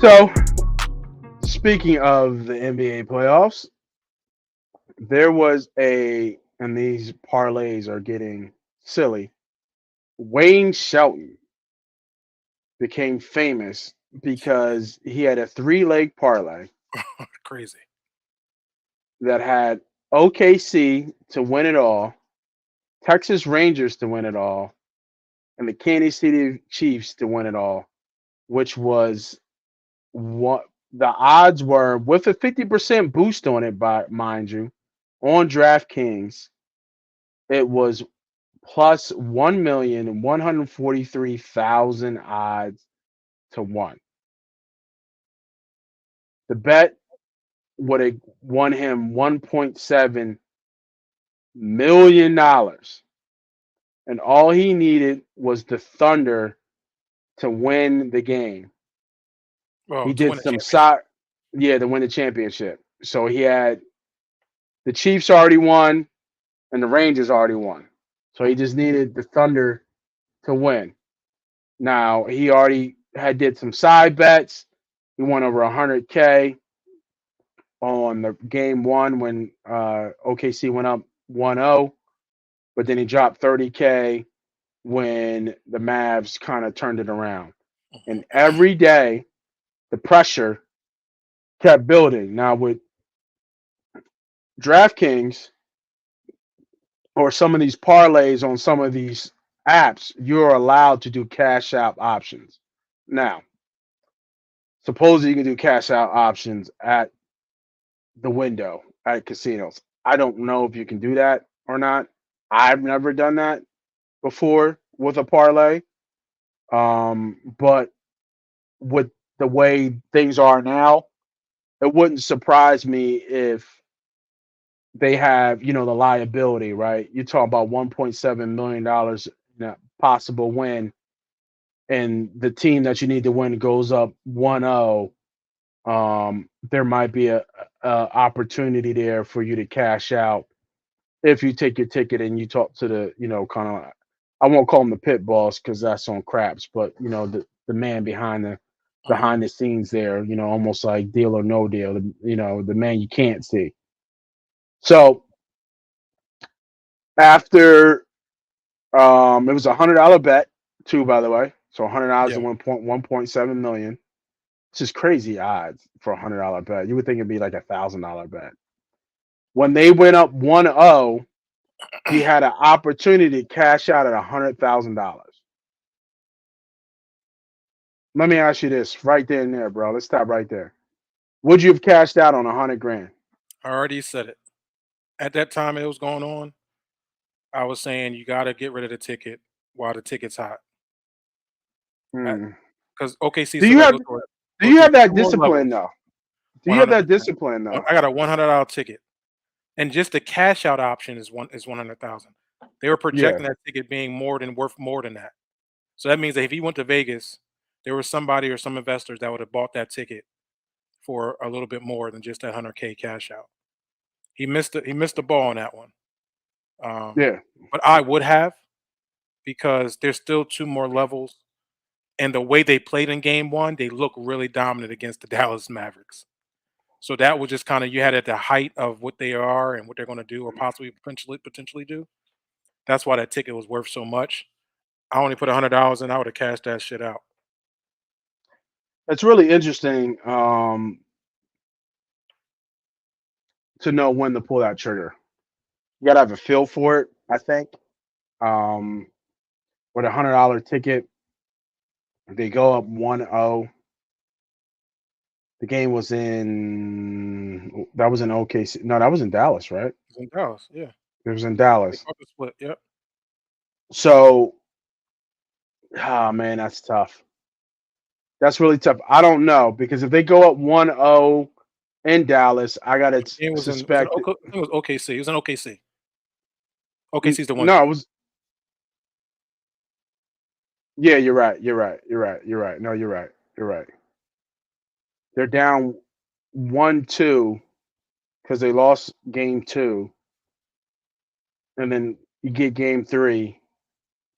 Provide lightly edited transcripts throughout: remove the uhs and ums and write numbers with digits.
So, speaking of the NBA playoffs, there was and these parlays are getting silly. Wayne Shelton became famous because he had a three-leg parlay Crazy. that had OKC to win it all, Texas Rangers to win it all, and the Kansas City Chiefs to win it all, which was what the odds were with a 50% boost on it, by mind you, on DraftKings. It was plus 1,143,000 odds to one. The bet would have won him $1.7 million, and all he needed was the Thunder to win the game. Well, He to did win a some championship. side, yeah, to win the championship. So he had the Chiefs already won and the Rangers already won. So he just needed the Thunder to win. Now he already had did some side bets. He won over 100K on the game one when OKC went up 1-0, but then he dropped 30K when the Mavs kind of turned it around. And every day the pressure kept building. Now with DraftKings or some of these parlays on some of these apps, you're allowed to do cash out options. Now, supposedly you can do cash out options at the window at casinos. I don't know if you can do that or not. I've never done that before with a parlay. But with the way things are now, it wouldn't surprise me if they have, the liability, right? You talk about $1.7 million in a possible win, and the team that you need to win goes up 1-0. There might be a opportunity there for you to cash out if you take your ticket and you talk to the, kind of, I won't call him the pit boss because that's on craps, but the man Mhm. behind the scenes there, almost like Deal or No Deal, the man you can't see. So after it was $100 bet too, by the way. So $100 to Yeah. 1.7 million. It's just crazy odds for $100 bet. You would think it'd be like $1,000 bet. When they went up 1-0, he had an opportunity to cash out at $100,000. Let me ask you this right there and there, bro. Let's stop right there. Would you have cashed out on 100 grand? I already said it. At that time it was going on, I was saying you gotta get rid of the ticket while the ticket's hot. Hmm. Because OKC is Do still you gotta have do go you through have that 2 more discipline levels. though? Do you have that 100%. discipline though? I got a $100 ticket, and just the cash out option is 100,000. They were Yeah. projecting that ticket being worth more than that. So that means that if he went to Vegas, there was somebody or some investors that would have bought that ticket for a little bit more than just that 100K cash out. He missed the ball on that one. Um, Yeah. but I would have, because there's still 2 more levels, and the way they played in game 1, they look really dominant against the Dallas Mavericks. So that was just kinda, you had at the height of what they are and what they're gonna do or possibly potentially do. That's why that ticket was worth so much. I only put $100 in, I would have cashed that shit out. It's really interesting to know when to pull that trigger. You gotta have a feel for it, I think. Um, with $100 ticket, they go up 1-0. The game was in that was in OKC. No, that was in Dallas, right? It's in Dallas, yeah. It was in They Dallas. caught the split, yep. So, man, that's tough. That's really tough. I don't know because if they go up 1-0 in Dallas, I gotta It was in suspect. Oko I think it was OKC, it was in OKC. OKC's the one No, it seed. was. Yeah, you're right. You're right. You're right. You're right. No, you're right. You're right. They're down 1-2 because they lost game two, and then you get game three.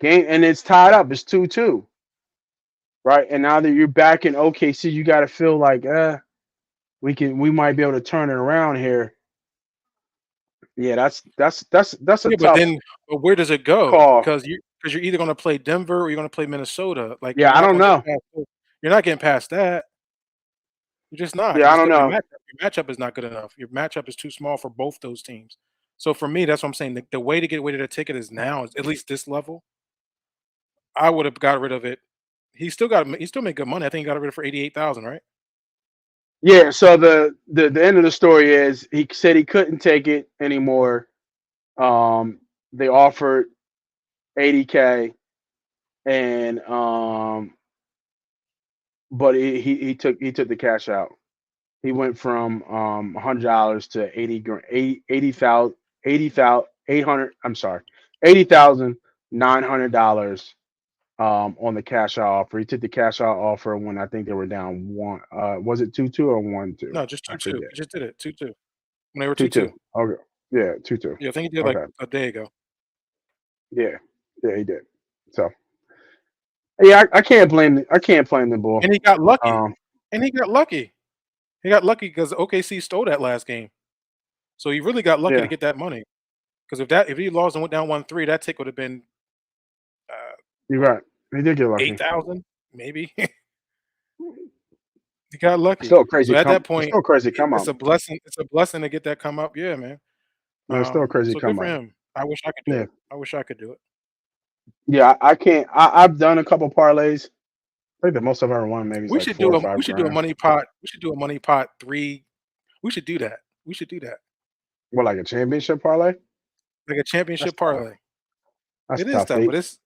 And it's tied up. It's 2-2. right? And now that you're back in OKC, you got to feel like, we might be able to turn it around here. Yeah, that's a Yeah, but tough then where does it go? call. Because you're either gonna play Denver or you're gonna play Minnesota. Like, you're Yeah, I not don't gonna get know. past those. You're not getting past that. You're just not. You Yeah, I just don't don't know. your matchup is not good enough. Your matchup is too small for both those teams. So for me, that's what I'm saying. The way to get away to the ticket is now, is at least this level. I would have got rid of it. He still made good money. I think he got rid of it for 88,000, right? Yeah, so the end of the story is he said he couldn't take it anymore. They offered 80K, and but he took the cash out. He went from $100 to 80,000 800. I'm sorry, $80,900 on the cash out offer. He took the cash out offer when I think they were down one. Was it 2-2 or 1-2? No, just I 2-2. forget. He just did it 2-2 when they were 2-2. 2-2. Okay. Yeah, 2-2. Yeah, I think he did like Okay. a day ago. Yeah. Yeah, he did. So yeah, I can't blame the bull. And he got lucky. Um, And he got lucky. He got lucky because OKC stole that last game. So he really got lucky to yeah, get that money. Because if he lost and went down 1-3, that tick would have been uh, you're right. He did get lucky. 8,000 maybe. He got lucky. Still a So crazy at come. that It's point, still a crazy come it's up. a blessing. It's a blessing to get that come up. Yeah, man. Yeah, it's still a crazy So good come for up. him. I wish I could do Yeah, it. I wish I could do it. yeah. I can't. I've done a couple parlays. I think the most I've ever won maybe is like four or We five should do a grand. money pot. We should do a money pot 3. We should do that. We should do that. What, like a championship parlay? Like a That's championship tough. parlay. That's It is tough. tough, but it's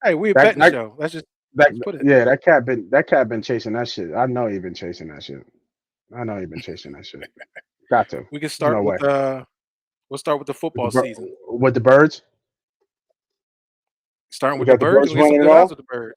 hey, we a That betting that show. that Let's put it. yeah, that cat been chasing that shit. I know he been chasing that shit. I know he been chasing that shit. Got to. We can There's start no way. with we'll start with the With the football bir- season. with the birds, Starting we with the got the birds, birds we'll get some winning it good odds all. with the birds.